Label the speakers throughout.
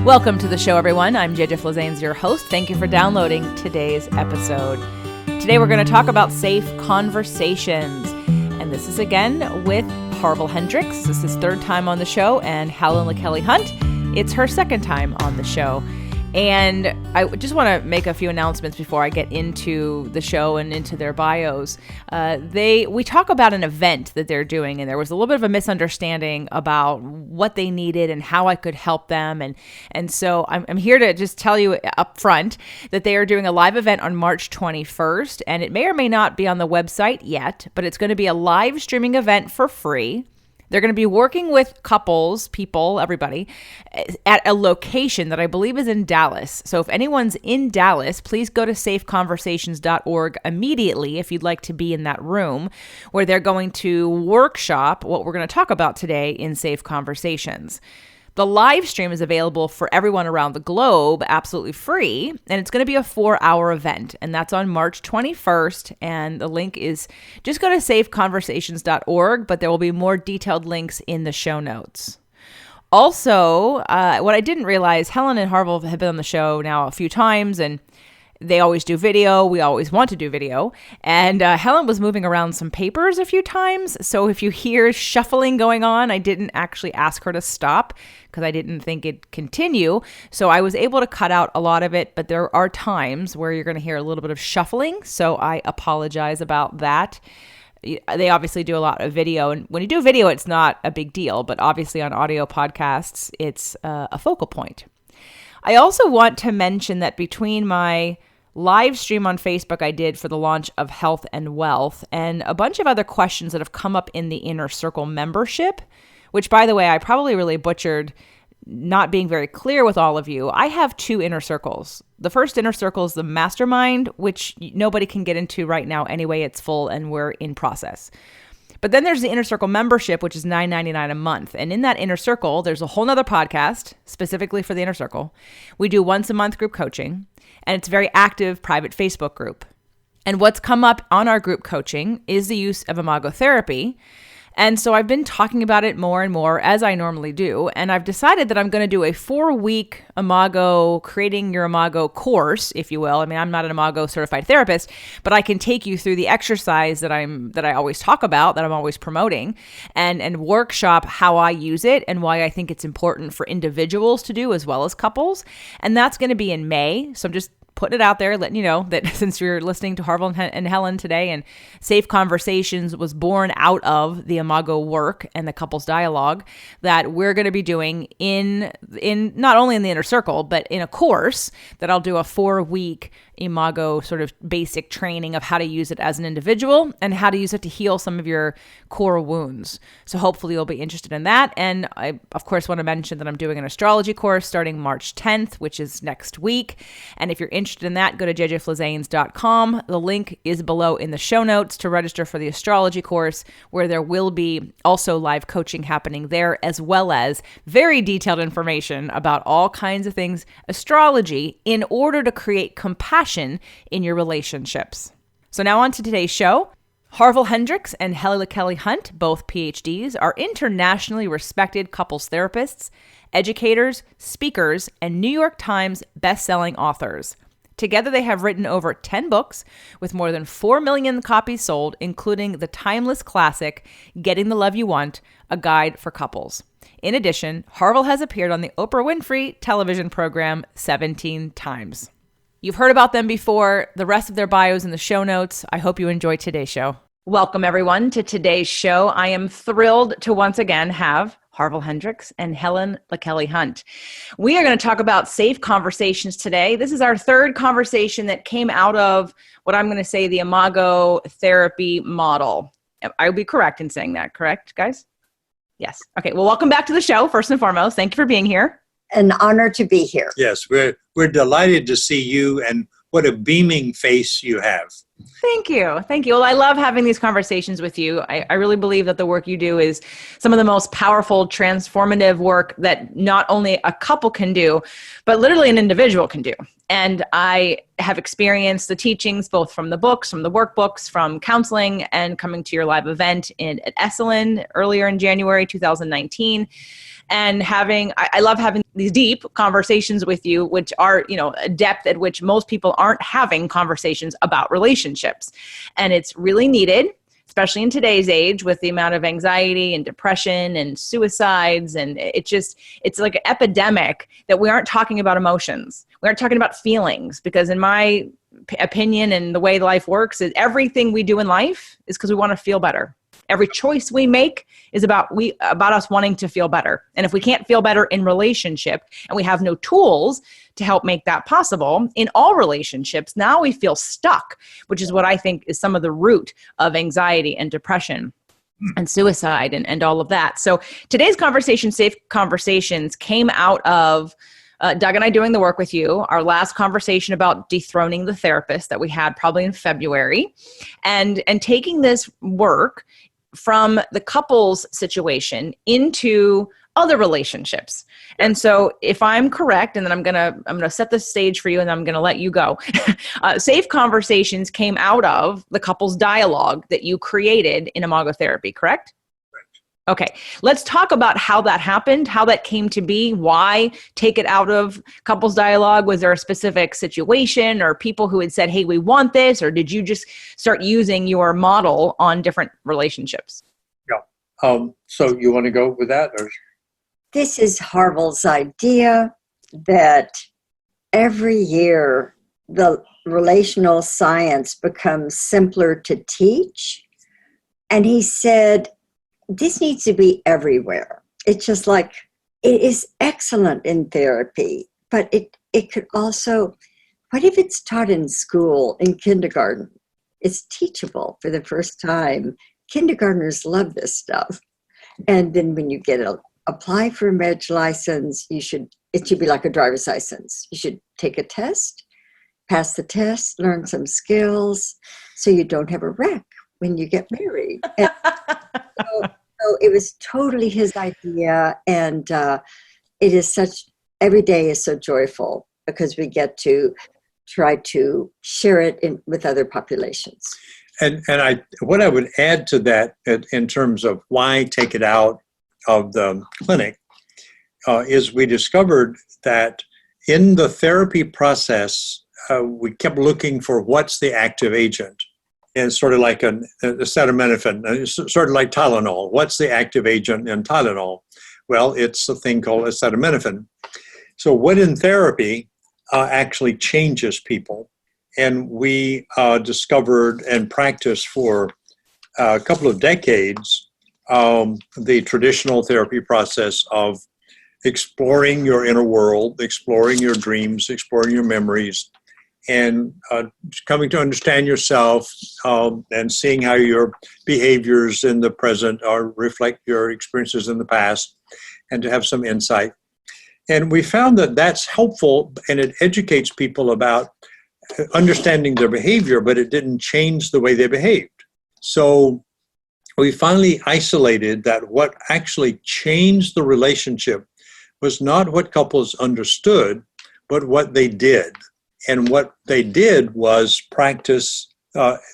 Speaker 1: Welcome to the show, everyone. I'm JJ Flazanes, your host. Thank you for downloading today's episode. Today we're going to talk about safe conversations. And this is again with Harville Hendrix. This is third time on the show, and Helen LaKelly Hunt. It's her second time on the show. And I just want to make a few announcements before I get into the show and into their bios. We talk about an event that they're doing, and there was a little bit of a misunderstanding about what they needed and how I could help them. And so I'm here to just tell you up front that they are doing a live event on March 21st, and it may or may not be on the website yet, but it's going to be a live streaming event for free. They're going to be working with couples, people, everybody, at a location that I believe is in Dallas. So if anyone's in Dallas, please go to safeconversations.org immediately if you'd like to be in that room, where they're going to workshop what we're going to talk about today in Safe Conversations. The live stream is available for everyone around the globe, absolutely free, and it's going to be a 4-hour event, and that's on March 21st, and the link is just go to safeconversations.org, but there will be more detailed links in the show notes. Also, what I didn't realize, Helen and Harville have been on the show now a few times, and they always do video. We always want to do video. And Helen was moving around some papers a few times. So if you hear shuffling going on, I didn't actually ask her to stop because I didn't think it'd continue. So I was able to cut out a lot of it, but there are times where you're going to hear a little bit of shuffling. So I apologize about that. They obviously do a lot of video. And when you do video, it's not a big deal. But obviously on audio podcasts, it's a focal point. I also want to mention that between my live stream on Facebook I did for the launch of Health and Wealth and a bunch of other questions that have come up in the Inner Circle membership, which, by the way, I probably really butchered not being very clear with all of you. I have 2 inner circles. The first inner circle is the mastermind, which nobody can get into right now anyway. It's full and we're in process. But then there's the Inner Circle membership, which is $9.99 a month. And in that Inner Circle, there's a whole nother podcast specifically for the Inner Circle. We do once a month group coaching, and it's a very active private Facebook group. And what's come up on our group coaching is the use of Imago therapy. And so I've been talking about it more and more, as I normally do. And I've decided that I'm going to do a 4-week Imago, creating your Imago course, if you will. I mean, I'm not an Imago certified therapist, but I can take you through the exercise that I always talk about, that I'm always promoting, and workshop how I use it and why I think it's important for individuals to do as well as couples. And that's going to be in May. So I'm just putting it out there, letting you know that since you're listening to Harville and Helen today, and Safe Conversations was born out of the Imago work and the couples dialogue, that we're going to be doing in not only in the Inner Circle, but in a course that I'll do a 4-week Imago sort of basic training of how to use it as an individual and how to use it to heal some of your core wounds. So hopefully you'll be interested in that. And I, of course, want to mention that I'm doing an astrology course starting March 10th, which is next week. And if you're interested in that, go to jjflazanes.com. The link is below in the show notes to register for the astrology course, where there will be also live coaching happening there, as well as very detailed information about all kinds of things astrology in order to create compassion in your relationships. So now on to today's show. Harville Hendrix and Helen LaKelly Hunt, both Ph.D s, are internationally respected couples therapists, educators, speakers, and New York Times best-selling authors. Together, they have written over 10 books with more than 4 million copies sold, including the timeless classic, Getting the Love You Want, a guide for couples. In addition, Harville has appeared on the Oprah Winfrey television program 17 times. You've heard about them before. The rest of their bios in the show notes. I hope you enjoy today's show. Welcome, everyone, to today's show. I am thrilled to once again have Harville Hendrix and Helen LaKelly Hunt. We are going to talk about safe conversations today. This is our third conversation that came out of what I'm going to say the Imago therapy model. I will be correct in saying that, correct, guys? Yes. Okay. Well, welcome back to the show, first and foremost. Thank you for being here.
Speaker 2: An honor to be here.
Speaker 3: Yes, we're delighted to see you, and what a beaming face you have.
Speaker 1: Thank you. Thank you. Well, I love having these conversations with you. I really believe that the work you do is some of the most powerful, transformative work that not only a couple can do, but literally an individual can do. And I have experienced the teachings both from the books, from the workbooks, from counseling, and coming to your live event at Esalen earlier in January 2019. And I love having these deep conversations with you, which are, a depth at which most people aren't having conversations about relationships. And it's really needed, especially in today's age with the amount of anxiety and depression and suicides. And it's like an epidemic that we aren't talking about emotions. We aren't talking about feelings, because in my opinion and the way life works is everything we do in life is because we want to feel better. Every choice we make is about us wanting to feel better. And if we can't feel better in relationship and we have no tools to help make that possible in all relationships, now we feel stuck, which is what I think is some of the root of anxiety and depression and suicide and all of that. So today's conversation, Safe Conversations, came out of Doug and I doing the work with you, our last conversation about dethroning the therapist that we had probably in February, and taking this work from the couple's situation into other relationships. And so if I'm correct, and then I'm gonna set the stage for you and I'm gonna let you go. Safe Conversations came out of the couple's dialogue that you created in Imago Therapy, correct? Okay, let's talk about how that happened, how that came to be, why take it out of couples dialogue. Was there a specific situation or people who had said, hey, we want this, or did you just start using your model on different relationships?
Speaker 2: Yeah. So you want to go with that? Or?
Speaker 3: This is Harville's idea that every year the relational science becomes simpler to teach. And he said, this needs to be everywhere. It's just like, it is excellent in therapy, but it could also, what if it's taught in school, in kindergarten? It's teachable for the first time. Kindergartners love this stuff. And then when you apply for a marriage license, it should be like a driver's license. You should take a test, pass the test, learn some skills, so you don't have a wreck when you get married. And so it was totally his idea, and it is every day is so joyful because we get to try to share it with other populations.
Speaker 2: And what I would add to that in terms of why take it out of the clinic is we discovered that in the therapy process, we kept looking for what's the active agent. And sort of like an acetaminophen, sort of like Tylenol. What's the active agent in Tylenol? Well, it's a thing called acetaminophen. So what in therapy actually changes people? And we discovered and practiced for a couple of decades the traditional therapy process of exploring your inner world, exploring your dreams, exploring your memories, and coming to understand yourself and seeing how your behaviors in the present reflect your experiences in the past, and to have some insight. And we found that that's helpful, and it educates people about understanding their behavior, but it didn't change the way they behaved. So we finally isolated that what actually changed the relationship was not what couples understood, but what they did. And what they did was practice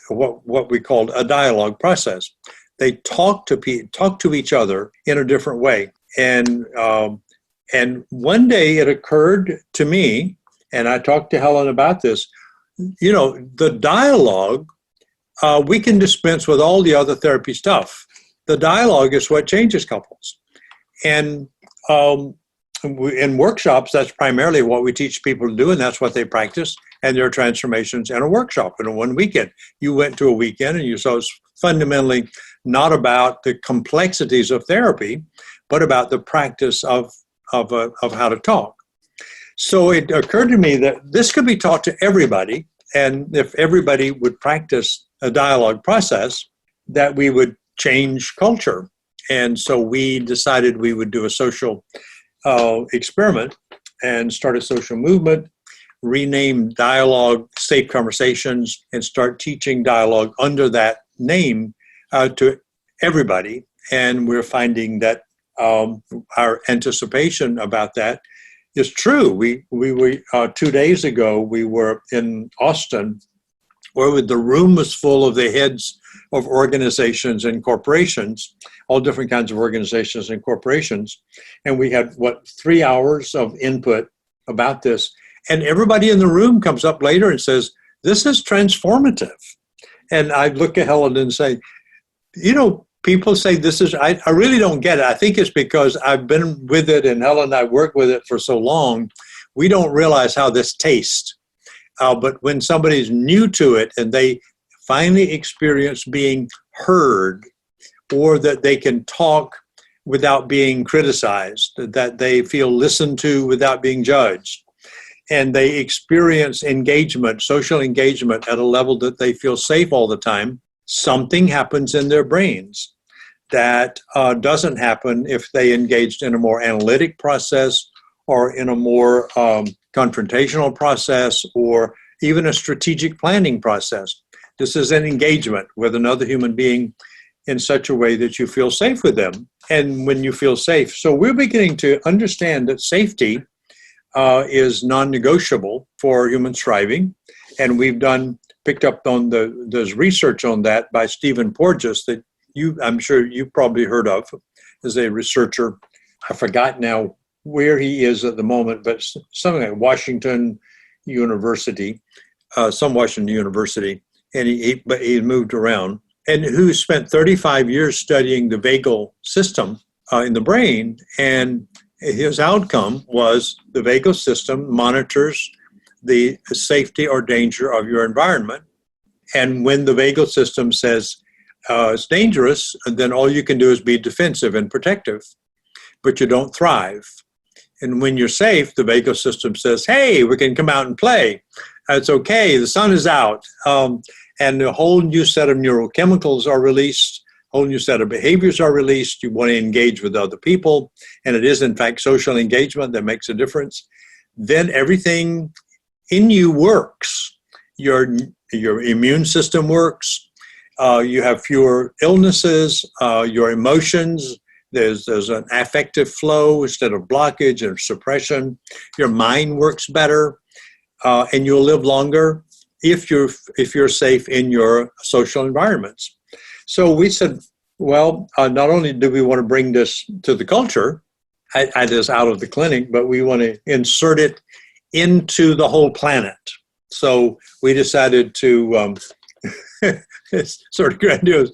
Speaker 2: what we called a dialogue process. They talked to each other in a different way. And one day it occurred to me, and I talked to Helen about this, the dialogue, we can dispense with all the other therapy stuff. The dialogue is what changes couples. And in workshops, that's primarily what we teach people to do, and that's what they practice. And there are transformations in a workshop in one weekend. You went to a weekend, and you saw it's fundamentally not about the complexities of therapy, but about the practice of how to talk. So it occurred to me that this could be taught to everybody, and if everybody would practice a dialogue process, that we would change culture. And so we decided we would do a social experiment and start a social movement, rename dialogue Safe Conversations and start teaching dialogue under that name to everybody. And we're finding that our anticipation about that is true. We 2 days ago, we were in Austin, where the room was full of the heads of organizations and corporations, all different kinds of organizations and corporations. And we had, 3 hours of input about this. And everybody in the room comes up later and says, this is transformative. And I look at Helen and say, people say this is, I really don't get it. I think it's because I've been with it, and Helen and I worked with it for so long, we don't realize how this tastes. But when somebody's new to it and they finally experience being heard, or that they can talk without being criticized, that they feel listened to without being judged, and they experience engagement, social engagement at a level that they feel safe all the time, something happens in their brains that doesn't happen if they engaged in a more analytic process or in a more confrontational process or even a strategic planning process. This is an engagement with another human being in such a way that you feel safe with them. And when you feel safe, so we're beginning to understand that safety is non-negotiable for human striving. And we've picked up on there's research on that by Stephen Porges that I'm sure you've probably heard of as a researcher. I forgot now where he is at the moment, but something like Washington University, some Washington University, and he moved around, and who spent 35 years studying the vagal system in the brain. And his outcome was the vagal system monitors the safety or danger of your environment. And when the vagal system says it's dangerous, then all you can do is be defensive and protective, but you don't thrive. And when you're safe, the vagal system says, hey, we can come out and play. It's okay, the sun is out. And a whole new set of neurochemicals are released, a whole new set of behaviors are released. You want to engage with other people, and it is, in fact, social engagement that makes a difference. Then everything in you works. Your immune system works. You have fewer illnesses. Your emotions, there's an affective flow instead of blockage and suppression. Your mind works better, and you'll live longer if you're safe in your social environments. So we said, well, not only do we want to bring this to the culture, this out of the clinic, but we want to insert it into the whole planet. So we decided to, it's sort of grandiose,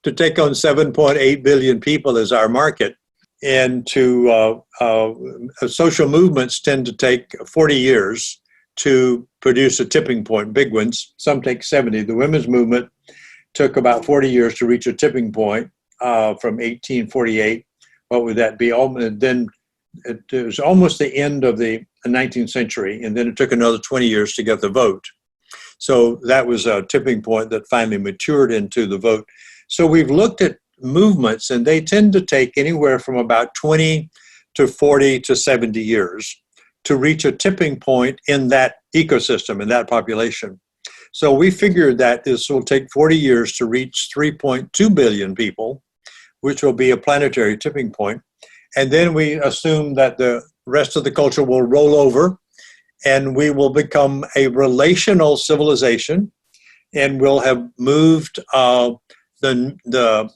Speaker 2: to take on 7.8 billion people as our market. And social movements tend to take 40 years to produce a tipping point, big ones. Some take 70. The women's movement took about 40 years to reach a tipping point from 1848. What would that be? And then it was almost the end of the 19th century, and then it took another 20 years to get the vote. So that was a tipping point that finally matured into the vote. So we've looked at movements, and they tend to take anywhere from about 20 to 40 to 70 years to reach a tipping point in that ecosystem, in that population. So we figured that this will take 40 years to reach 3.2 billion people, which will be a planetary tipping point. And then we assume that the rest of the culture will roll over, and we will become a relational civilization, and we'll have moved the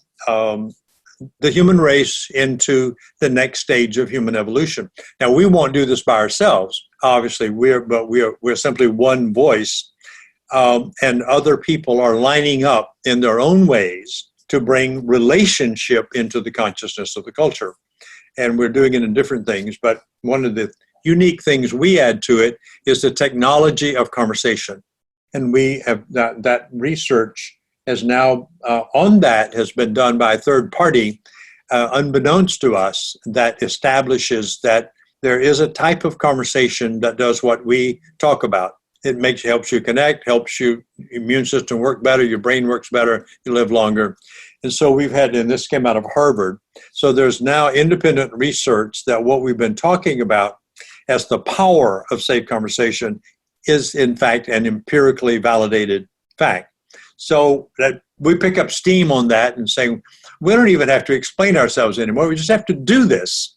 Speaker 2: human race into the next stage of human evolution. Now, we won't do this by ourselves, obviously. We're simply one voice, and other people are lining up in their own ways to bring relationship into the consciousness of the culture. And we're doing it in different things, but one of the unique things we add to it is the technology of conversation. And we have that research has now on that has been done by a third party, unbeknownst to us, that establishes that there is a type of conversation that does what we talk about. It helps you connect, helps your immune system work better, your brain works better, you live longer. And so we've had, and this came out of Harvard, so there's now independent research that what we've been talking about as the power of safe conversation is in fact an empirically validated fact. So that we pick up steam on that and say, we don't even have to explain ourselves anymore. We just have to do this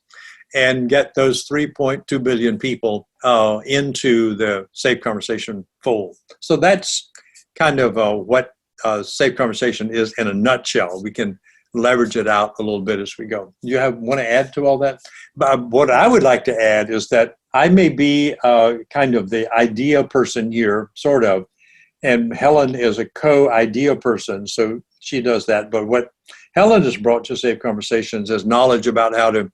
Speaker 2: and get those 3.2 billion people into the Safe Conversation fold. So that's kind of what Safe Conversation is in a nutshell. We can leverage it out a little bit as we go. You want to add to all that? But what I would like to add is that I may be kind of the idea person here, sort of, and Helen is a co-idea person, so she does that. But what Helen has brought to Safe Conversations is knowledge about how to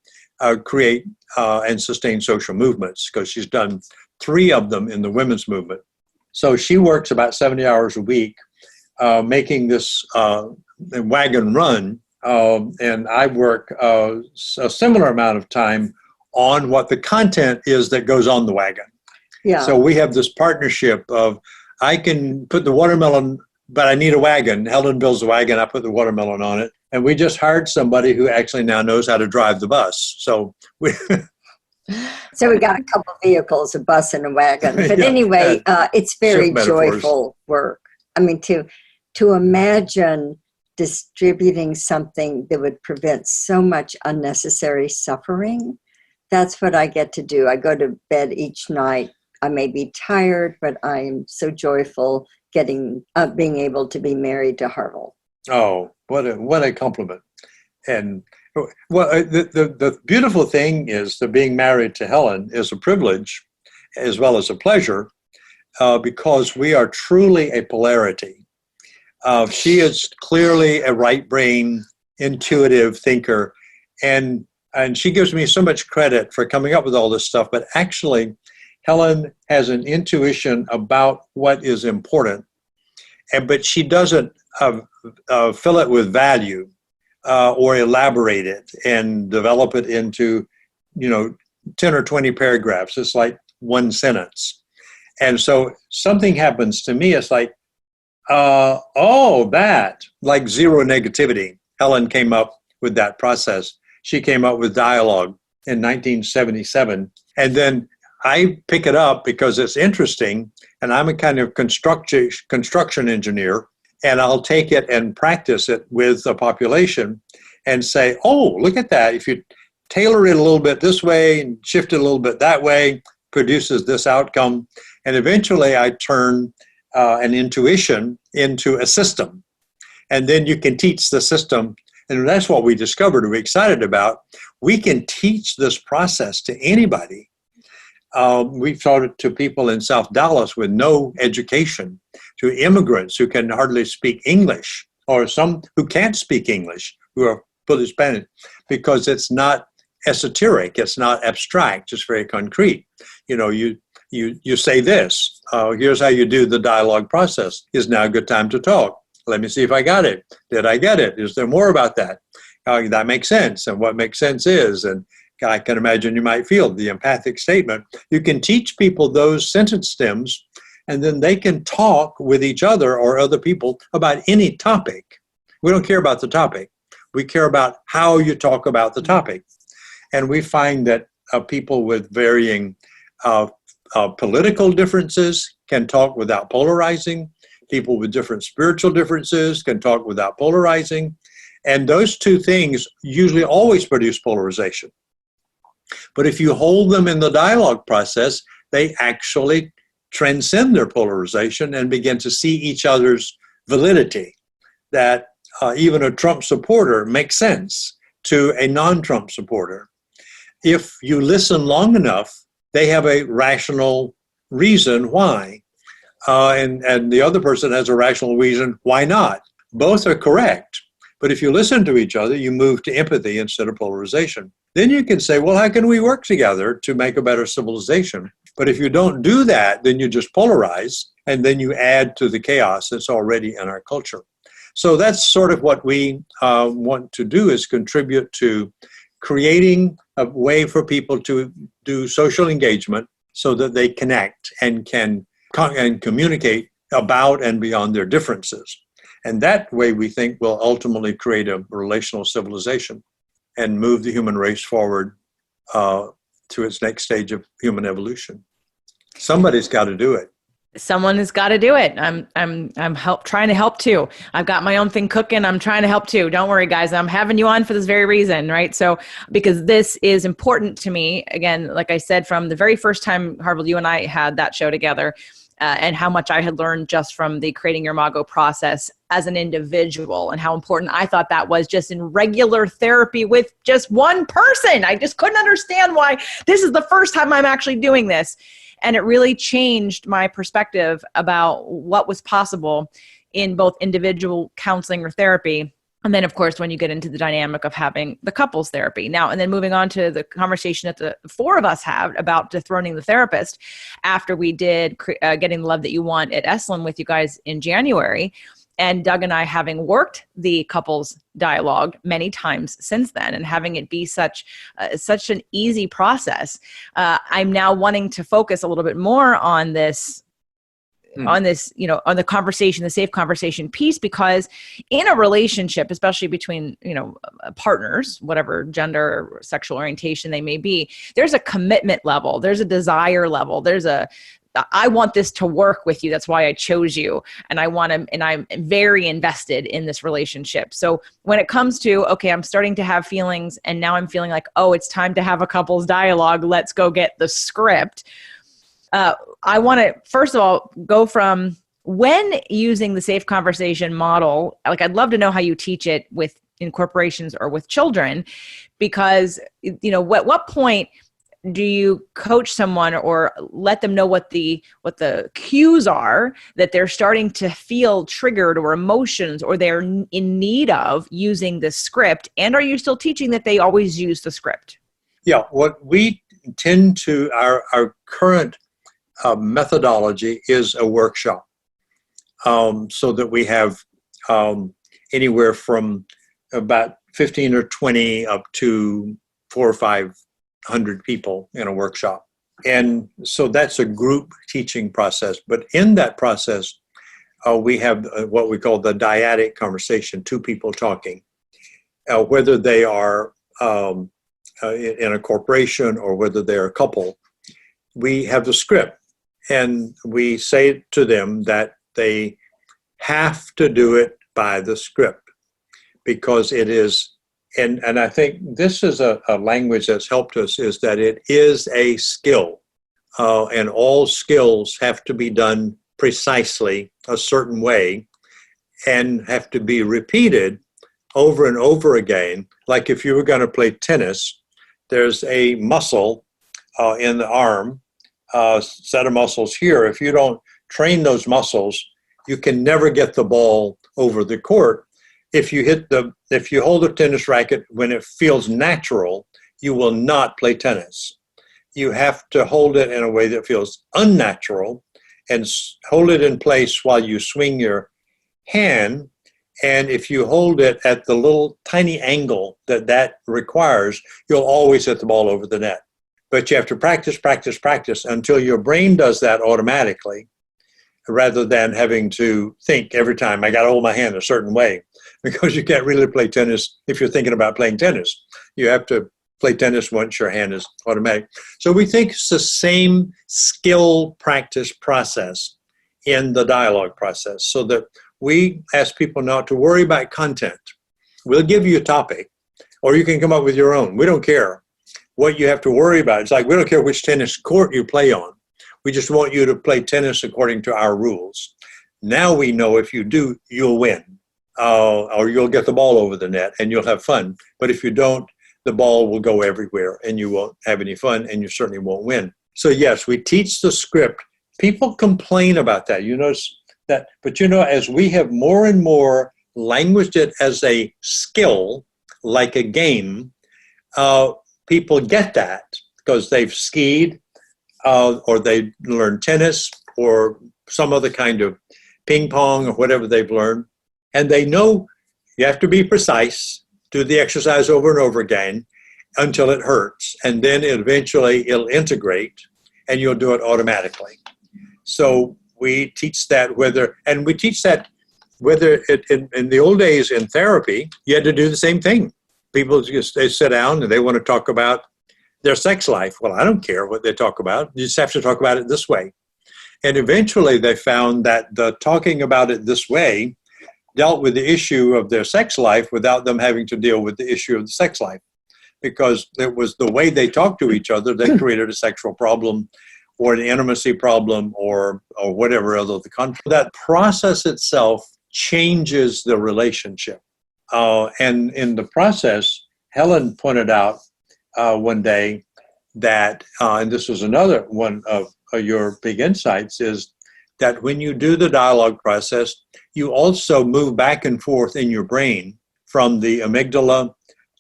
Speaker 2: create and sustain social movements, because she's done 3 of them in the women's movement. So she works about 70 hours a week making this wagon run, and I work a similar amount of time on what the content is that goes on the wagon. Yeah. So we have this partnership of, I can put the watermelon, but I need a wagon. Helen builds the wagon, I put the watermelon on it. And we just hired somebody who actually now knows how to drive the bus. So we
Speaker 3: got a couple of vehicles, a bus and a wagon. But anyway, it's very joyful work. I mean, to imagine distributing something that would prevent so much unnecessary suffering, that's what I get to do. I go to bed each night. I may be tired, but I am so joyful being able to be married to Harville.
Speaker 2: Oh, what a compliment. And well, the beautiful thing is that being married to Helen is a privilege as well as a pleasure, because we are truly a polarity. She is clearly a right brain, intuitive thinker, and she gives me so much credit for coming up with all this stuff, but actually Helen has an intuition about what is important, but she doesn't fill it with value or elaborate it and develop it into, 10 or 20 paragraphs. It's like one sentence. And so something happens to me. It's like, like zero negativity. Helen came up with that process. She came up with dialogue in 1977. And then I pick it up because it's interesting, and I'm a kind of construction engineer, and I'll take it and practice it with the population and say, oh, look at that. If you tailor it a little bit this way and shift it a little bit that way, produces this outcome. And eventually I turn an intuition into a system. And then you can teach the system. And that's what we discovered, we're excited about. We can teach this process to anybody. We've taught it to people in South Dallas with no education, to immigrants who can hardly speak English, or some who can't speak English, who are fully Spanish, because it's not esoteric, it's not abstract, it's very concrete. You say this, here's how you do the dialogue process. Is now a good time to talk? Let me see if I got it. Did I get it? Is there more about that? That makes sense, and what makes sense is, and I can imagine you might feel the empathic statement. You can teach people those sentence stems, and then they can talk with each other or other people about any topic. We don't care about the topic. We care about how you talk about the topic. And we find that people with varying political differences can talk without polarizing. People with different spiritual differences can talk without polarizing. And those two things usually always produce polarization. But if you hold them in the dialogue process, they actually transcend their polarization and begin to see each other's validity. That even a Trump supporter makes sense to a non-Trump supporter. If you listen long enough, they have a rational reason why. And the other person has a rational reason why not. Both are correct. But if you listen to each other, you move to empathy instead of polarization. Then you can say, well, how can we work together to make a better civilization? But if you don't do that, then you just polarize, and then you add to the chaos that's already in our culture. So that's sort of what we want to do, is contribute to creating a way for people to do social engagement so that they connect and can communicate about and beyond their differences. And that way, we think, will ultimately create a relational civilization and move the human race forward to its next stage of human evolution. Somebody's got to do it.
Speaker 1: Someone has got to do it. I'm trying to help too. I've got my own thing cooking. I'm trying to help too. Don't worry, guys. I'm having you on for this very reason, right? So, because this is important to me. Again, like I said, from the very first time, Harville, you and I had that show together, and how much I had learned just from the Creating Your Imago process as an individual, and how important I thought that was just in regular therapy with just one person. I just couldn't understand why this is the first time I'm actually doing this. And it really changed my perspective about what was possible in both individual counseling or therapy. And then, of course, when you get into the dynamic of having the couples therapy. Now, and then moving on to the conversation that the four of us had about dethroning the therapist after we did Getting the Love That You Want at Esalen with you guys in January. And Doug and I, having worked the couples dialogue many times since then, and having it be such an easy process, I'm now wanting to focus a little bit more on this, on the conversation, the safe conversation piece, because in a relationship, especially between, partners, whatever gender or sexual orientation they may be, there's a commitment level, there's a desire level, I want this to work with you. That's why I chose you. And I'm very invested in this relationship. So when it comes to, okay, I'm starting to have feelings and now I'm feeling like, oh, it's time to have a couples dialogue. Let's go get the script. I want to, first of all, go from when using the safe conversation model, like I'd love to know how you teach it in corporations or with children, because, what point do you coach someone or let them know what the cues are that they're starting to feel triggered or emotions or they're in need of using the script? And are you still teaching that they always use the script?
Speaker 2: Yeah, what we tend to, our current methodology is a workshop, so that we have anywhere from about 15 or 20 up to 400 or 500 people in a workshop. And so that's a group teaching process. But in that process, we have what we call the dyadic conversation, two people talking, whether they are in a corporation or whether they're a couple. We have the script, and we say to them that they have to do it by the script, because it is, and I think this is a language that's helped us, is that it is a skill, and all skills have to be done precisely a certain way and have to be repeated over and over again. Like if you were going to play tennis, there's a muscle in the arm, set of muscles here. If you don't train those muscles, you can never get the ball over the court. If you hold a tennis racket when it feels natural, you will not play tennis. You have to hold it in a way that feels unnatural and hold it in place while you swing your hand. And if you hold it at the little tiny angle that requires, you'll always hit the ball over the net. But you have to practice until your brain does that automatically, rather than having to think every time, I got to hold my hand a certain way, because you can't really play tennis if you're thinking about playing tennis. You have to play tennis once your hand is automatic. So we think it's the same skill practice process in the dialogue process, so that we ask people not to worry about content. We'll give you a topic, or you can come up with your own. We don't care what you have to worry about. It's like, we don't care which tennis court you play on. We just want you to play tennis according to our rules. Now we know if you do, you'll win, or you'll get the ball over the net and you'll have fun. But if you don't, the ball will go everywhere and you won't have any fun, and you certainly won't win. So yes, we teach the script. People complain about that. You notice that, but as we have more and more languaged it as a skill, like a game, people get that because they've skied, or they learn tennis or some other kind of ping pong or whatever they've learned. And they know you have to be precise, do the exercise over and over again until it hurts. And then it'll integrate and you'll do it automatically. So we teach that in the old days in therapy, you had to do the same thing. People they sit down and they want to talk about their sex life. Well, I don't care what they talk about. You just have to talk about it this way. And eventually they found that the talking about it this way dealt with the issue of their sex life without them having to deal with the issue of the sex life. Because it was the way they talked to each other that created a sexual problem or an intimacy problem or whatever other the conflict. That process itself changes the relationship. And in the process, Helen pointed out one day that, and this was another one of your big insights, is that when you do the dialogue process, you also move back and forth in your brain from the amygdala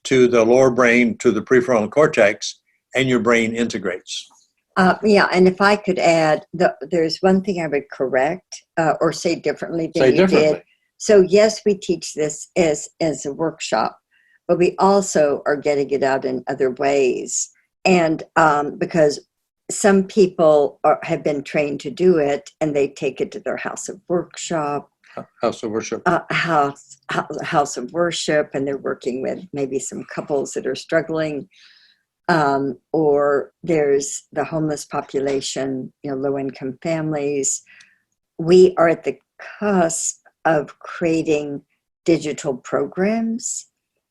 Speaker 2: to the lower brain to the prefrontal cortex, and your brain integrates.
Speaker 3: Yeah, and if I could add, there's one thing I would correct or say differently than you did. So yes, we teach this as a workshop, but we also are getting it out in other ways. And because some people have been trained to do it, and they take it to their house of workshop.
Speaker 2: House of worship.
Speaker 3: House of worship, and they're working with maybe some couples that are struggling. Or there's the homeless population, low-income families. We are at the cusp of creating digital programs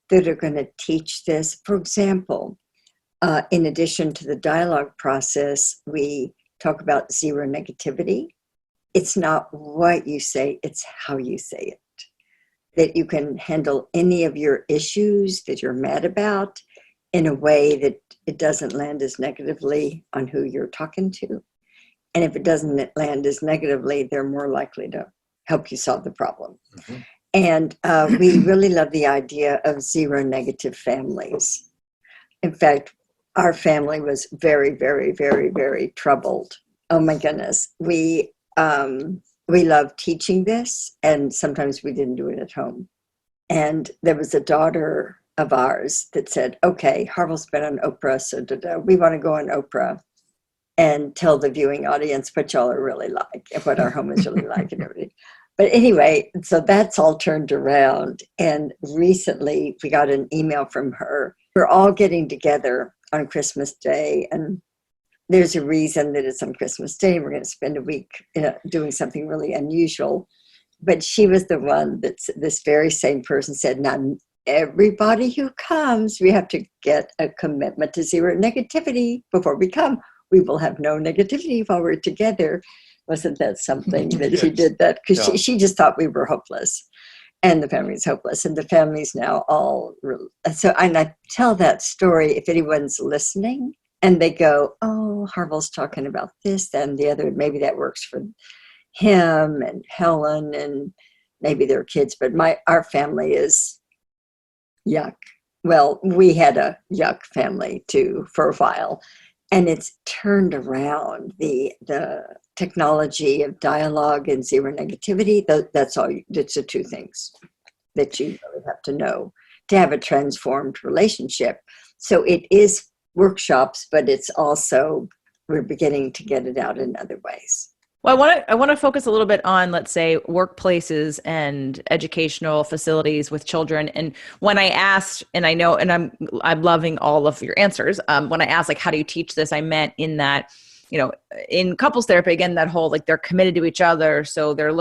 Speaker 3: that are going to teach this. For example, in addition to the dialogue process, we talk about zero negativity. It's not what you say, it's how you say it. That you can handle any of your issues that you're mad about in a way that it doesn't land as negatively on who you're talking to. And if it doesn't land as negatively, they're more likely to help you solve the problem. Mm-hmm. And we really love the idea of zero negative families. In fact, our family was very, very, very, very troubled. Oh my goodness. We love teaching this, and sometimes we didn't do it at home. And there was a daughter of ours that said, okay, Harville's been on Oprah, so we want to go on Oprah and tell the viewing audience what y'all are really like and what our home is really like and everything. But anyway, so that's all turned around. And recently we got an email from her. We're all getting together on Christmas Day, and there's a reason that it's on Christmas Day. We're going to spend a week doing something really unusual. But she was the one that's this very same person said, now everybody who comes, we have to get a commitment to zero negativity before we come. We will have no negativity while we're together. Wasn't that something that yes. She did that? Because she just thought we were hopeless. And the family's hopeless. And the family's now all... So and I tell that story if anyone's listening and they go, oh, Harville's talking about this, that, and the other. Maybe that works for him and Helen and maybe their kids. But our family is yuck. Well, we had a yuck family too for a while. And it's turned around. The technology of dialogue and zero negativity, that's all. It's the two things that you really have to know to have a transformed relationship. So it is workshops, but it's also, we're beginning to get it out in other ways.
Speaker 1: Well, I want to focus a little bit on, let's say, workplaces and educational facilities with children. And when I asked, and I know, and I'm loving all of your answers. When I asked, like, how do you teach this? I meant in that, in couples therapy, again, that whole, like, they're committed to each other. So they're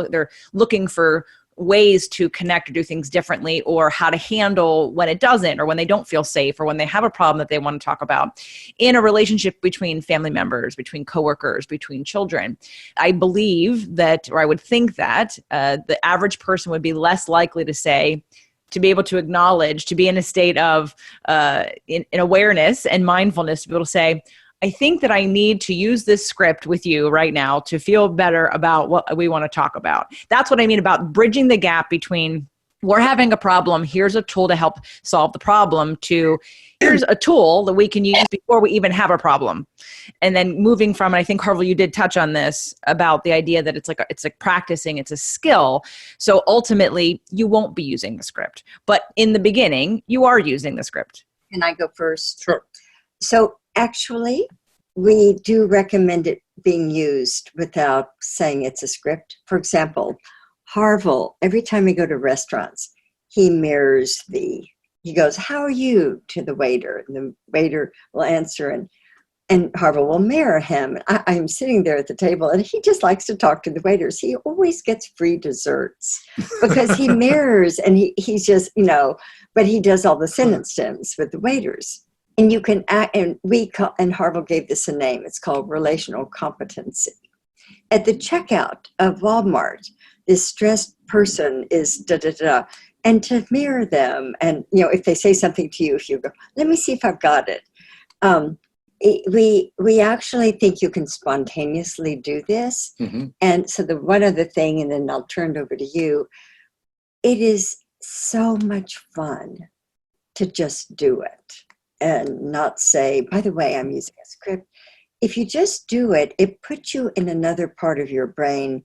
Speaker 1: looking for ways to connect or do things differently, or how to handle when it doesn't, or when they don't feel safe, or when they have a problem that they want to talk about in a relationship between family members, between coworkers, between children. I believe that, or I would think that the average person would be less likely to say, to be able to acknowledge, to be in a state of in awareness and mindfulness, to be able to say, I think that I need to use this script with you right now to feel better about what we want to talk about. That's what I mean about bridging the gap between we're having a problem, here's a tool to help solve the problem, to here's a tool that we can use before we even have a problem. And then moving from, and I think, Harville, you did touch on this, about the idea that it's like practicing, it's a skill. So ultimately, you won't be using the script. But in the beginning, you are using the script.
Speaker 3: Can I go first?
Speaker 2: Sure.
Speaker 3: So actually, we do recommend it being used without saying it's a script. For example, Harville, every time we go to restaurants, he mirrors he goes, how are you, to the waiter? And the waiter will answer, and Harville will mirror him. I'm sitting there at the table, and he just likes to talk to the waiters. He always gets free desserts because he mirrors, and he's just, but he does all the sentence stems with the waiters. And you can act, and Harville gave this a name. It's called relational competency. At the checkout of Walmart, this stressed person is da-da-da, and to mirror them, and, if they say something to you, if you go, let me see if I've got it. We actually think you can spontaneously do this.
Speaker 2: Mm-hmm.
Speaker 3: And so the one other thing, and then I'll turn it over to you, it is so much fun to just do it and not say, by the way, I'm using a script. If you just do it, it puts you in another part of your brain,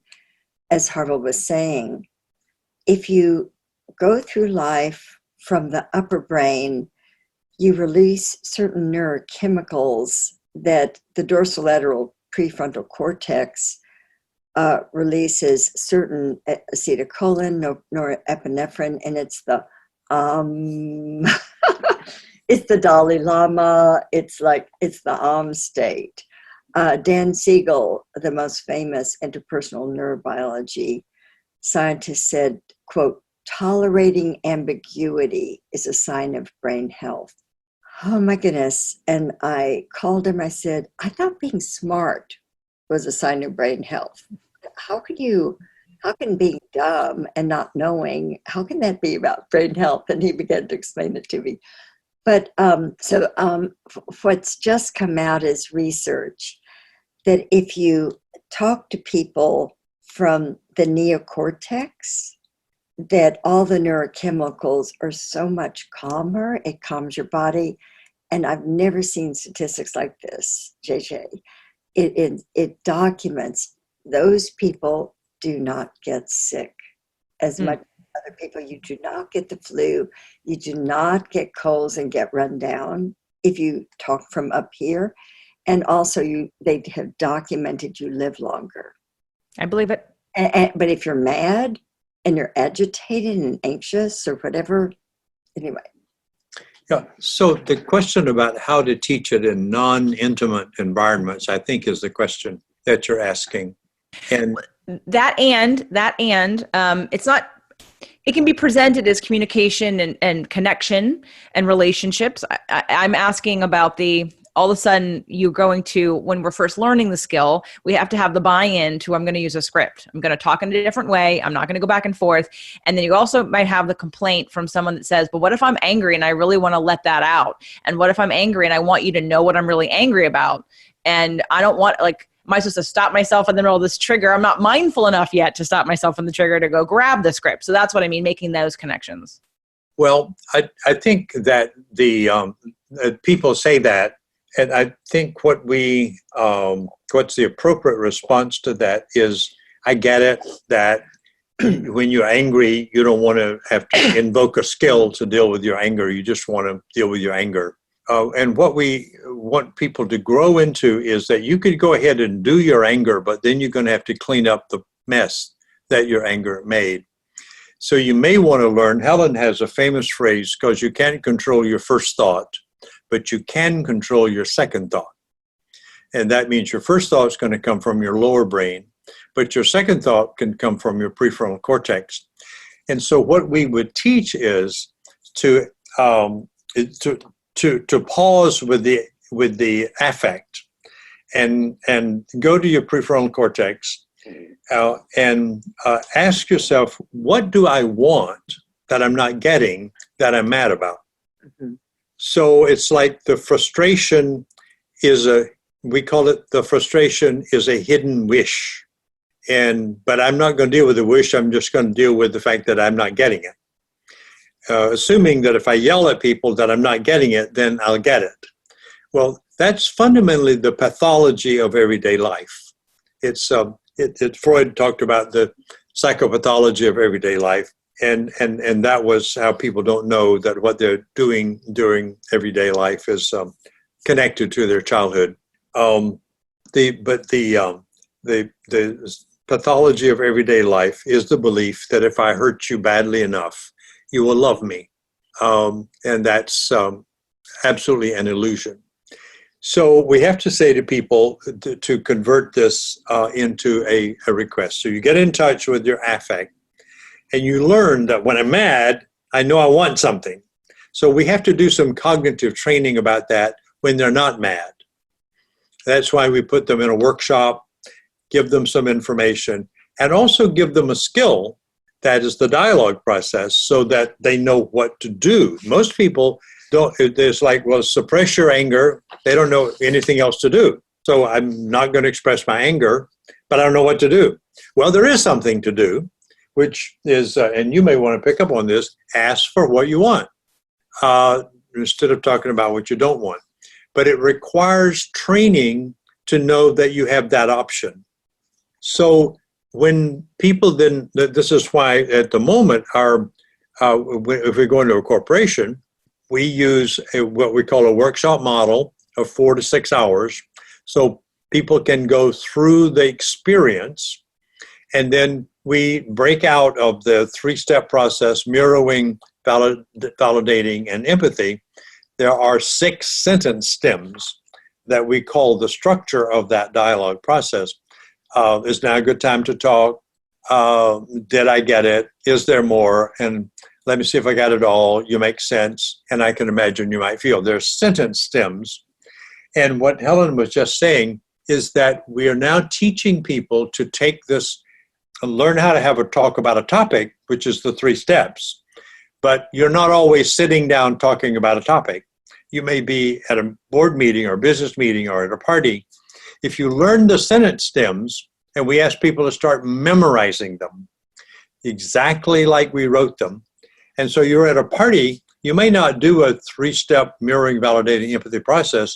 Speaker 3: as Harville was saying. If you go through life from the upper brain, you release certain neurochemicals that the dorsolateral prefrontal cortex releases certain acetylcholine, norepinephrine, and it's the it's the Dalai Lama. It's the state. Dan Siegel, the most famous interpersonal neurobiology scientist, said, quote, "Tolerating ambiguity is a sign of brain health." Oh my goodness. And I called him, I said, I thought being smart was a sign of brain health. How can being dumb and not knowing, how can that be about brain health? And he began to explain it to me. But what's just come out is research that if you talk to people from the neocortex, that all the neurochemicals are so much calmer. It calms your body. And I've never seen statistics like this, JJ. It documents those people do not get sick as much as other people. You do not get the flu. You do not get colds and get run down if you talk from up here. And also they have documented you live longer.
Speaker 1: I believe it.
Speaker 3: But if you're mad, and you're agitated and anxious or whatever, anyway.
Speaker 2: Yeah. So the question about how to teach it in non-intimate environments, I think, is the question that you're asking. And it's not. It can be presented as communication and connection and relationships. I'm asking about all of a sudden you're going to, when we're first learning the skill, we have to have the buy-in to, I'm going to use a script. I'm going to talk in a different way. I'm not going to go back and forth. And then you also might have the complaint from someone that says, but what if I'm angry and I really want to let that out? And what if I'm angry and I want you to know what I'm really angry about? And I don't want, am I supposed to stop myself in the middle of this trigger? I'm not mindful enough yet to stop myself in the trigger to go grab the script. So that's what I mean, making those connections. Well, I think that the people say that, and I think what's the appropriate response to that is, I get it that when you're angry, you don't want to have to invoke a skill to deal with your anger. You just want to deal with your anger. And what we want people to grow into is that you could go ahead and do your anger, but then you're going to have to clean up the mess that your anger made. So you may want to learn, Helen has a famous phrase, because you can't control your first thought, but you can control your second thought. And that means your first thought is going to come from your lower brain, but your second thought can come from your prefrontal cortex. And so what we would teach is to pause with the affect and go to your prefrontal cortex and ask yourself, what do I want that I'm not getting that I'm mad about? Mm-hmm. So it's like the frustration we call it, the frustration is a hidden wish. But I'm not going to deal with the wish, I'm just going to deal with the fact that I'm not getting it. Assuming that if I yell at people that I'm not getting it, then I'll get it. Well, that's fundamentally the pathology of everyday life. Freud talked about the psychopathology of everyday life. And that was how people don't know that what they're doing during everyday life is connected to their childhood. The pathology of everyday life is the belief that if I hurt you badly enough, you will love me, and that's absolutely an illusion. So we have to say to people to convert this into a request. So you get in touch with your affect, and you learn that when I'm mad, I know I want something. So we have to do some cognitive training about that when they're not mad. That's why we put them in a workshop, give them some information, and also give them a skill that is the dialogue process so that they know what to do. Most people don't, it's like, well, suppress your anger. They don't know anything else to do. So I'm not going to express my anger, but I don't know what to do. Well, there is something to do, which is, and you may want to pick up on this, ask for what you want instead of talking about what you don't want. But it requires training to know that you have that option. So when people then, this is why at the moment, if we go into a corporation, we use what we call a workshop model of 4 to 6 hours. So people can go through the experience, and then we break out of the 3-step process, mirroring, validating, and empathy. There are 6 sentence stems that we call the structure of that dialogue process. Is now a good time to talk? Did I get it? Is there more? And let me see if I got it all. You make sense. And I can imagine you might feel. There's sentence stems. And what Helen was just saying is that we are now teaching people to take this and learn how to have a talk about a topic, which is the 3 steps. But you're not always sitting down talking about a topic. You may be at a board meeting or a business meeting or at a party. If you learn the sentence stems, and we ask people to start memorizing them exactly like we wrote them, and so you're at a party, you may not do a 3-step mirroring, validating, empathy process.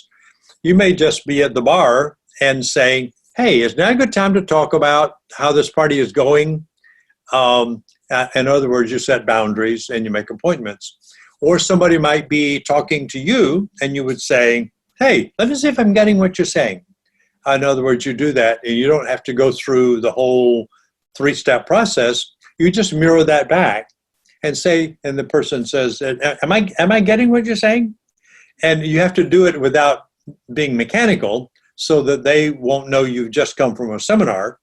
Speaker 2: You may just be at the bar and saying, hey, is now a good time to talk about how this party is going? In other words, you set boundaries and you make appointments. Or somebody might be talking to you and you would say, hey, let me see if I'm getting what you're saying. In other words, you do that and you don't have to go through the whole 3-step process. You just mirror that back and say, and the person says, am I getting what you're saying? And you have to do it without being mechanical so that they won't know you've just come from a seminar.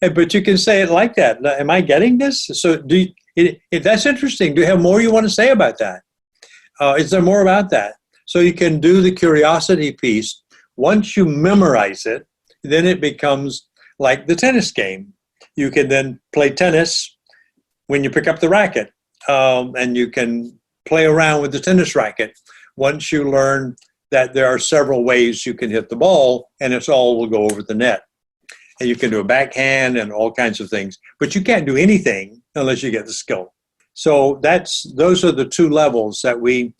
Speaker 2: But you can say it like that. Am I getting this? So if that's interesting, do you have more you want to say about that? Is there more about that? So you can do the curiosity piece. Once you memorize it, then it becomes like the tennis game. You can then play tennis when you pick up the racket, and you can play around with the tennis racket. Once you learn that there are several ways you can hit the ball, and it's all will go over the net. And you can do a backhand and all kinds of things, but you can't do anything unless you get the skill. So those are the 2 levels that we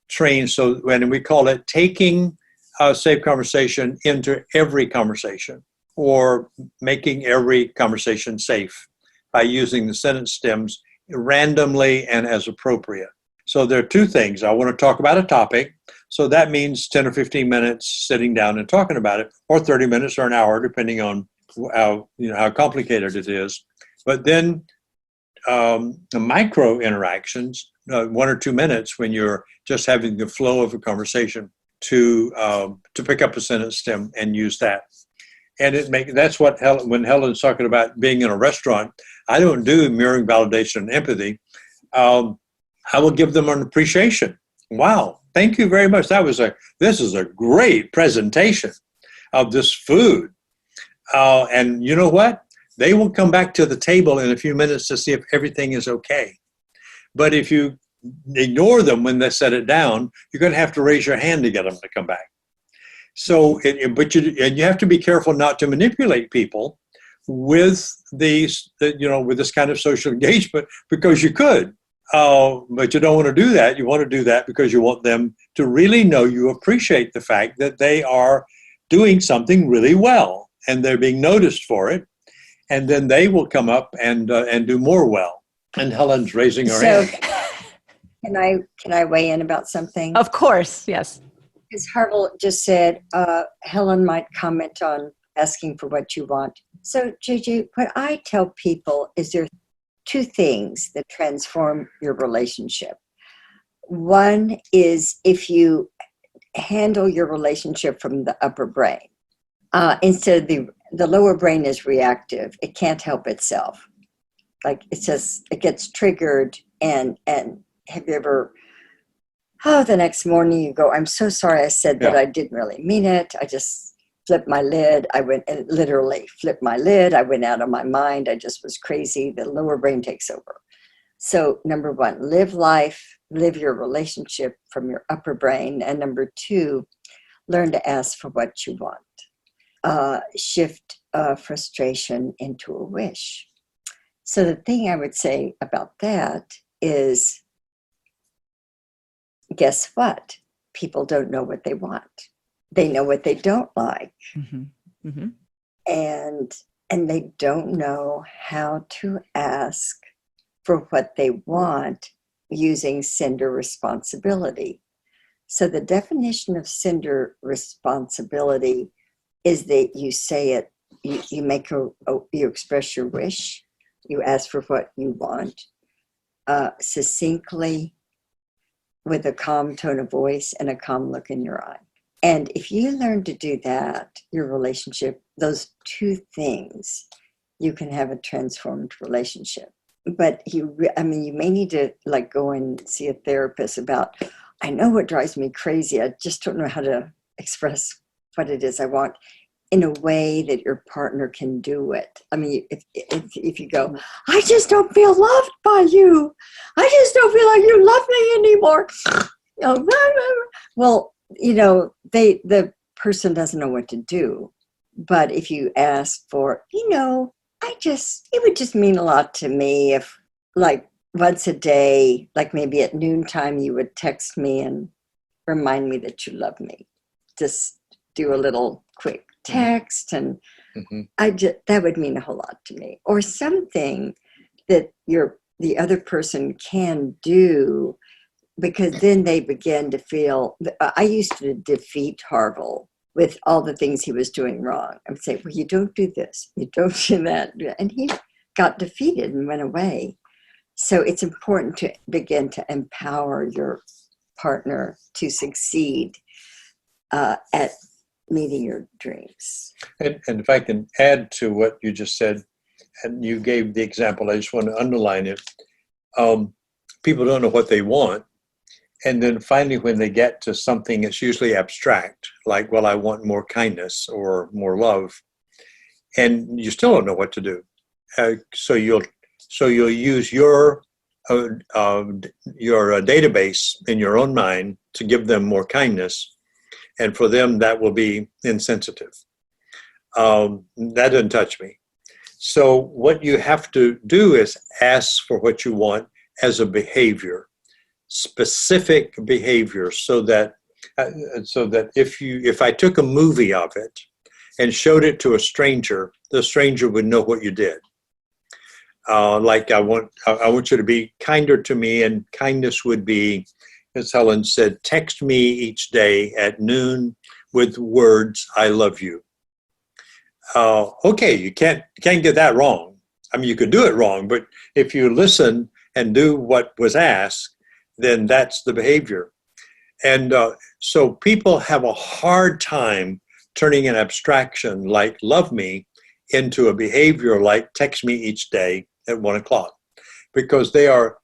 Speaker 2: train. So when we call it taking a safe conversation into every conversation, or making every conversation safe by using the sentence stems randomly and as appropriate. So there are 2 things. I want to talk about a topic. So that means 10 or 15 minutes sitting down and talking about it, or 30 minutes or an hour, depending on how complicated it is. But then the micro interactions, 1 or 2 minutes when you're just having the flow of a conversation to pick up a sentence stem and use that. And that's what when Helen's talking about being in a restaurant, I don't do mirroring, validation, and empathy. I will give them an appreciation. Wow, thank you very much. This is a great presentation of this food. And you know what? They will come back to the table in a few minutes to see if everything is okay. But if you ignore them when they set it down, you're going to have to raise your hand to get them to come back. So, you have to be careful not to manipulate people with with this kind of social engagement, because you could. But you don't want to do that. You want to do that because you want them to really know you appreciate the fact that they are doing something really well and they're being noticed for it. And then they will come up and do more well. And Helen's raising her hand.
Speaker 3: Can I weigh in about something?
Speaker 1: Of course, yes.
Speaker 3: Because Harville just said, Helen might comment on asking for what you want. So, JJ, what I tell people is there are 2 things that transform your relationship. One is if you handle your relationship from the upper brain. Instead of the lower brain is reactive. It can't help itself. Like it says, it gets triggered and have you ever, the next morning you go, I'm so sorry I said that. I didn't really mean it. I just flipped my lid. I went and literally flipped my lid. I went out of my mind. I just was crazy. The lower brain takes over. So number one, live life, live your relationship from your upper brain. And number two, learn to ask for what you want. Shift frustration into a wish. So the thing I would say about that is, guess what? People don't know what they want. They know what they don't like. Mm-hmm. Mm-hmm. And they don't know how to ask for what they want using sender responsibility. So the definition of sender responsibility is that you say it, you make you express your wish, you ask for what you want, succinctly, with a calm tone of voice and a calm look in your eye. And if you learn to do that, your relationship, those two things, you can have a transformed relationship. But you may need to like go and see a therapist about, I know what drives me crazy. I just don't know how to express what it is I want in a way that your partner can do it. I mean, if you go, I just don't feel loved by you. I just don't feel like you love me anymore. Well, the person doesn't know what to do. But if you ask for, it would just mean a lot to me if, like, once a day, like maybe at noontime, you would text me and remind me that you love me. Just do a little quick text, and that would mean a whole lot to me. Or something that the other person can do, because then they begin to feel. I used to defeat Harville with all the things he was doing wrong. I would say, well, you don't do this, you don't do that. And he got defeated and went away. So it's important to begin to empower your partner to succeed at meeting your dreams.
Speaker 2: And if I can add to what you just said, and you gave the example, I just want to underline it. People don't know what they want. And then finally, when they get to something, it's usually abstract, like, well, I want more kindness or more love. And you still don't know what to do. So you'll use your database in your own mind to give them more kindness. And for them, that will be insensitive. That doesn't touch me. So what you have to do is ask for what you want as a behavior, specific behavior, so that if I took a movie of it and showed it to a stranger, the stranger would know what you did. Like I want you to be kinder to me, and kindness would be, as Helen said, text me each day at noon with words, I love you. Okay, you can't get that wrong. I mean, you could do it wrong, but if you listen and do what was asked, then that's the behavior. And so people have a hard time turning an abstraction like love me into a behavior like text me each day at 1:00. Because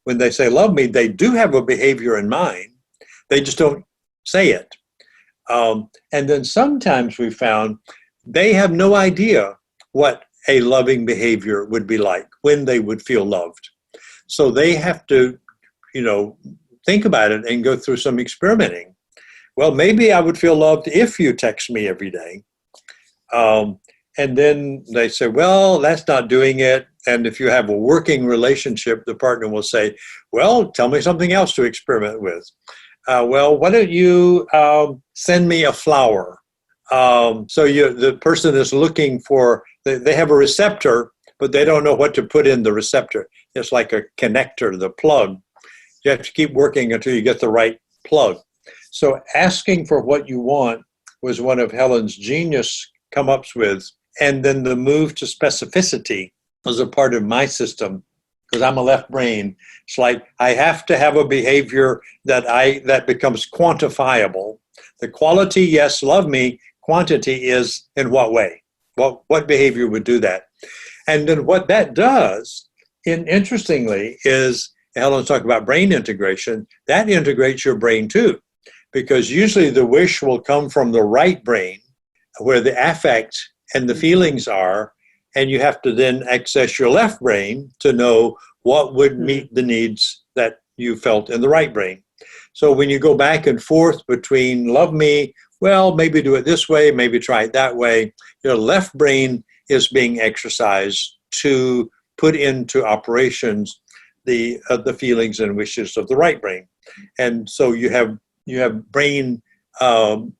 Speaker 2: when they say love me, they do have a behavior in mind. They just don't say it. And then sometimes we found they have no idea what a loving behavior would be like, when they would feel loved. So they have to, think about it and go through some experimenting. Well, maybe I would feel loved if you text me every day. And then they say, well, that's not doing it. And if you have a working relationship, the partner will say, well, tell me something else to experiment with. Well, why don't you send me a flower? So the person is looking for, they have a receptor, but they don't know what to put in the receptor. It's like a connector, the plug. You have to keep working until you get the right plug. So asking for what you want was one of Helen's genius come-ups with. And then the move to specificity was a part of my system because I'm a left brain. It's like I have to have a behavior that becomes quantifiable. The quality, yes, love me. Quantity is in what way? What behavior would do that? And then what that does, interestingly, is Helen's talking about brain integration. That integrates your brain too, because usually the wish will come from the right brain, where the affect and the feelings are, and you have to then access your left brain to know what would meet the needs that you felt in the right brain. So when you go back and forth between love me, well, maybe do it this way, maybe try it that way, your left brain is being exercised to put into operations the feelings and wishes of the right brain. And so you have brain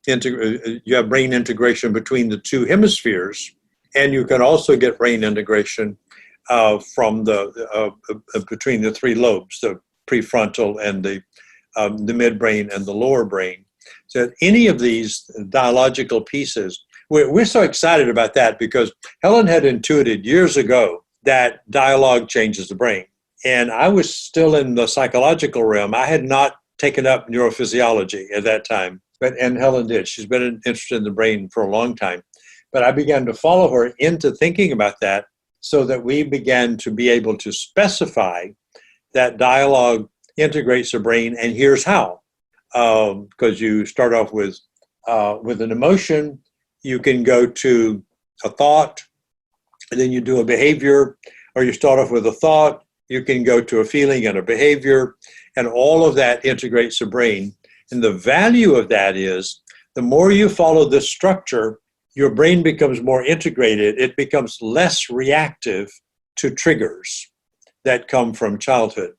Speaker 2: integration between the two hemispheres, and you can also get brain integration from between the three lobes, the prefrontal and the midbrain and the lower brain. So any of these dialogical pieces, we're so excited about that because Helen had intuited years ago that dialogue changes the brain. And I was still in the psychological realm. I had not taken up neurophysiology at that time, and Helen did. She's been interested in the brain for a long time. But I began to follow her into thinking about that so that we began to be able to specify that dialogue integrates the brain, and here's how. Because you start off with an emotion, you can go to a thought, and then you do a behavior, or you start off with a thought, you can go to a feeling and a behavior, and all of that integrates the brain. And the value of that is the more you follow this structure, your brain becomes more integrated. It becomes less reactive to triggers that come from childhood.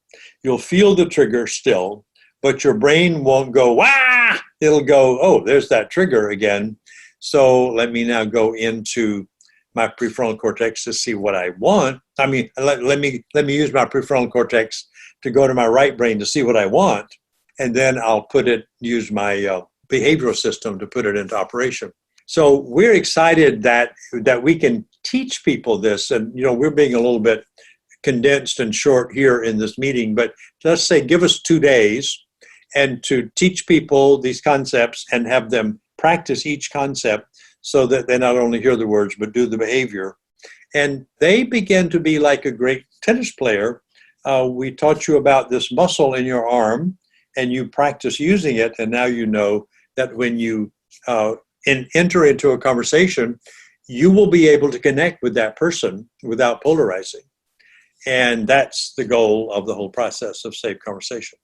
Speaker 2: You'll feel the trigger still, but your brain won't go, wah! It'll go, oh, there's that trigger again. So let me now go into my prefrontal cortex to see what I want. I mean, let me use my prefrontal cortex to go to my right brain to see what I want, and then I'll use my behavioral system to put it into operation. So we're excited that we can teach people this, and we're being a little bit condensed and short here in this meeting, but let's say give us 2 days and to teach people these concepts and have them practice each concept so that they not only hear the words but do the behavior. And they begin to be like a great tennis player. We taught you about this muscle in your arm, and you practice using it, and now you know that when you enter into a conversation, you will be able to connect with that person without polarizing. And that's the goal of the whole process of safe conversation.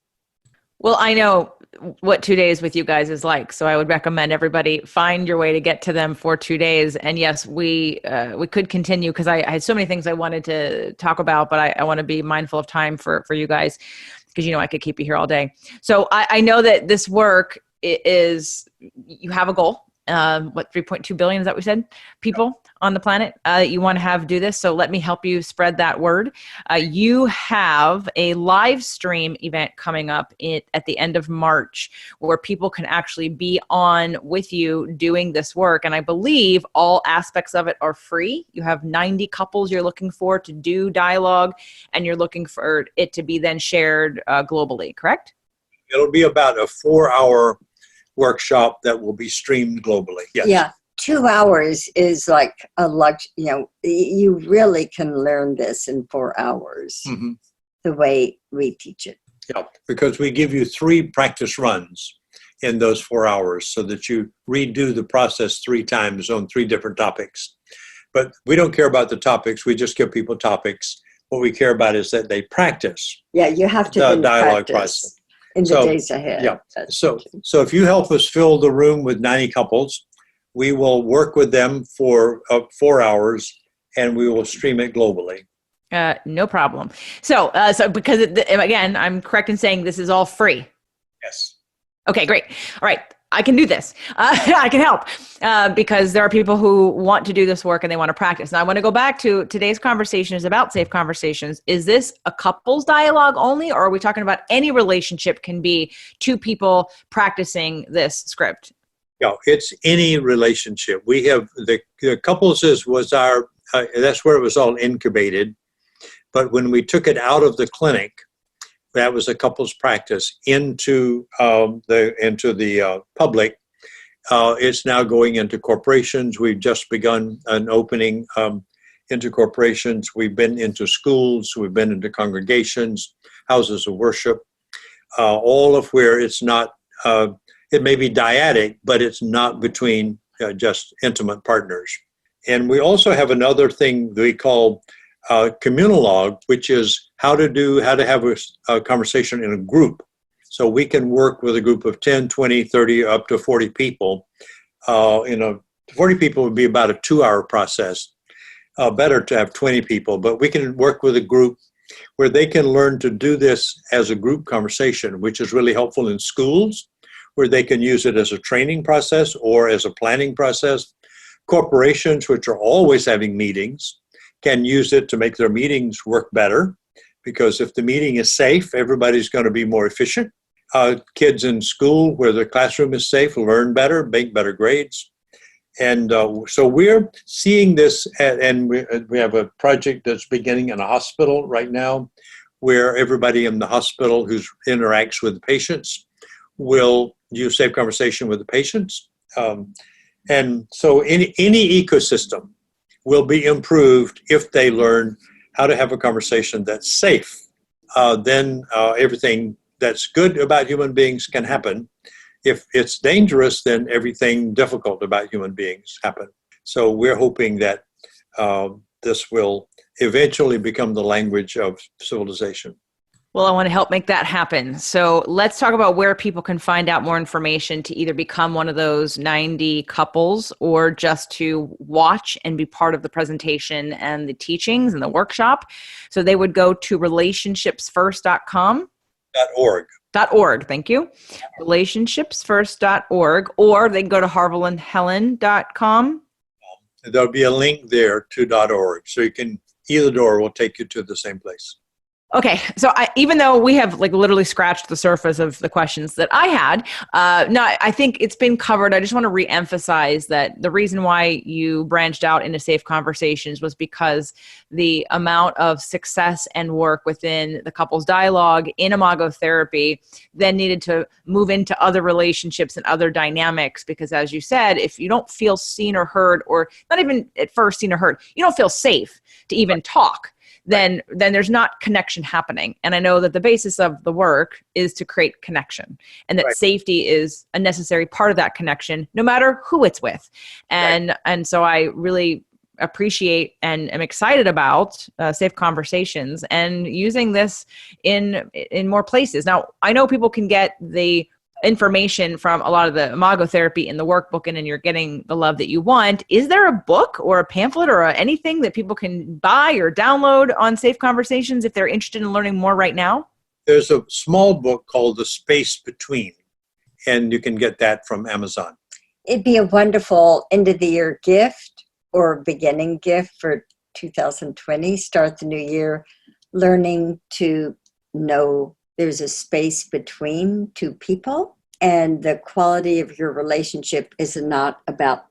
Speaker 1: Well, I know what 2 days with you guys is like, so I would recommend everybody find your way to get to them for 2 days. And yes, we could continue because I had so many things I wanted to talk about, but I want to be mindful of time for you guys because I could keep you here all day. So I know that this work is, you have a goal. 3.2 billion, is that what we said? People on the planet you want to have do this. So let me help you spread that word. You have a live stream event coming up at the end of March where people can actually be on with you doing this work. And I believe all aspects of it are free. You have 90 couples you're looking for to do dialogue, and you're looking for it to be then shared globally, correct?
Speaker 2: It'll be about a 4-hour workshop that will be streamed globally. Yes.
Speaker 3: Yeah, 2 hours is like a you really can learn this in 4 hours, the way we teach it.
Speaker 2: Yeah, because we give you 3 practice runs in those 4 hours so that you redo the process 3 times on 3 different topics. But we don't care about the topics. We just give people topics. What we care about is that they practice.
Speaker 3: Yeah, you have to
Speaker 2: the dialogue process.
Speaker 3: In the days ahead.
Speaker 2: Yeah. So if you help us fill the room with 90 couples, we will work with them for 4 hours, and we will stream it globally.
Speaker 1: No problem. So because again, I'm correct in saying this is all free.
Speaker 2: Yes.
Speaker 1: Okay, great. All right. I can do this. I can help because there are people who want to do this work and they want to practice. Now, I want to go back to today's conversation is about safe conversations. Is this a couples dialogue only, or are we talking about any relationship can be 2 people practicing this script?
Speaker 2: Yeah, it's any relationship. We have the couples was our, that's where it was all incubated. But when we took it out of the clinic, that was a couples practice, into the public. It's now going into corporations. We've just begun an opening into corporations. We've been into schools. We've been into congregations, houses of worship, all of where it's not, it may be dyadic, but it's not between just intimate partners. And we also have another thing that we call communologue, which is how to have a conversation in a group. So we can work with a group of 10, 20, 30, up to 40 people. 40 people would be about a 2-hour process. Better to have 20 people, but we can work with a group where they can learn to do this as a group conversation, which is really helpful in schools, where they can use it as a training process or as a planning process. Corporations, which are always having meetings, can use it to make their meetings work better, because if the meeting is safe, everybody's going to be more efficient. Kids in school, where the classroom is safe, learn better, make better grades. And so we're seeing this, and we have a project that's beginning in a hospital right now, where everybody in the hospital who interacts with the patients will use safe conversation with the patients. And so any ecosystem will be improved if they learn how to have a conversation that's safe. Then everything that's good about human beings can happen. If it's dangerous, then everything difficult about human beings happen. So we're hoping that this will eventually become the language of civilization.
Speaker 1: Well, I want to help make that happen. So let's talk about where people can find out more information to either become one of those 90 couples or just to watch and be part of the presentation and the teachings and the workshop. So they would go to relationshipsfirst.com. .org, thank you. Relationshipsfirst.org, or they can go to harvillandhelen.com.
Speaker 2: There'll be a link there to .org, so you can, either door will take you to the same place.
Speaker 1: Okay, so even though we have literally scratched the surface of the questions that I had, I think it's been covered. I just want to reemphasize that the reason why you branched out into safe conversations was because the amount of success and work within the couples dialogue in Imago therapy then needed to move into other relationships and other dynamics, because as you said, if you don't feel seen or heard, or not even at first seen or heard, you don't feel safe to even talk, then there's not connection happening. And I know that the basis of the work is to create connection, and that safety is a necessary part of that connection, no matter who it's with. And so I really appreciate and am excited about safe conversations and using this in more places. Now, I know people can get the information from a lot of the Imago therapy in the workbook, and you're getting the love that you want. Is there a book or a pamphlet or anything that people can buy or download on safe conversations if they're interested in learning more right now?
Speaker 2: There's a small book called The Space Between, and you can get that from Amazon.
Speaker 3: It'd be a wonderful end of the year gift or beginning gift for 2020. Start the new year learning to know there's a space between two people, and the quality of your relationship is not about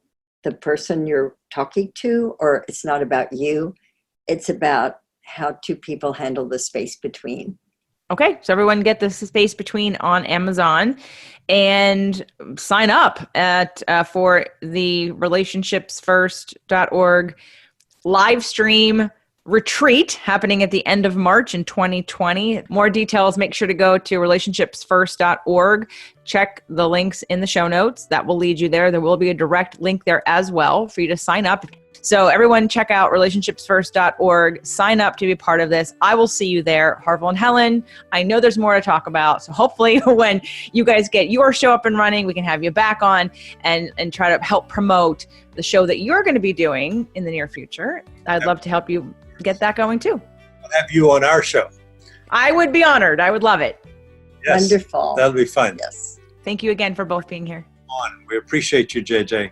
Speaker 3: the person you're talking to, or it's not about you. It's about how two people handle the space between.
Speaker 1: Okay, so everyone get the Space Between on Amazon and sign up for the relationshipsfirst.org live stream retreat happening at the end of March in 2020. More details, make sure to go to relationshipsfirst.org. Check the links in the show notes. That will lead you there. There will be a direct link there as well for you to sign up. So everyone check out relationshipsfirst.org. Sign up to be part of this. I will see you there. Harville and Helen, I know there's more to talk about. So hopefully when you guys get your show up and running, we can have you back on and try to help promote the show that you're going to be doing in the near future. I'd love to help you get that going too.
Speaker 2: I'll have you on our show.
Speaker 1: I would be honored. I would love it.
Speaker 2: Yes,
Speaker 3: wonderful.
Speaker 2: That'll be fun.
Speaker 3: Yes.
Speaker 1: Thank you again for both being here.
Speaker 2: We appreciate you, JJ.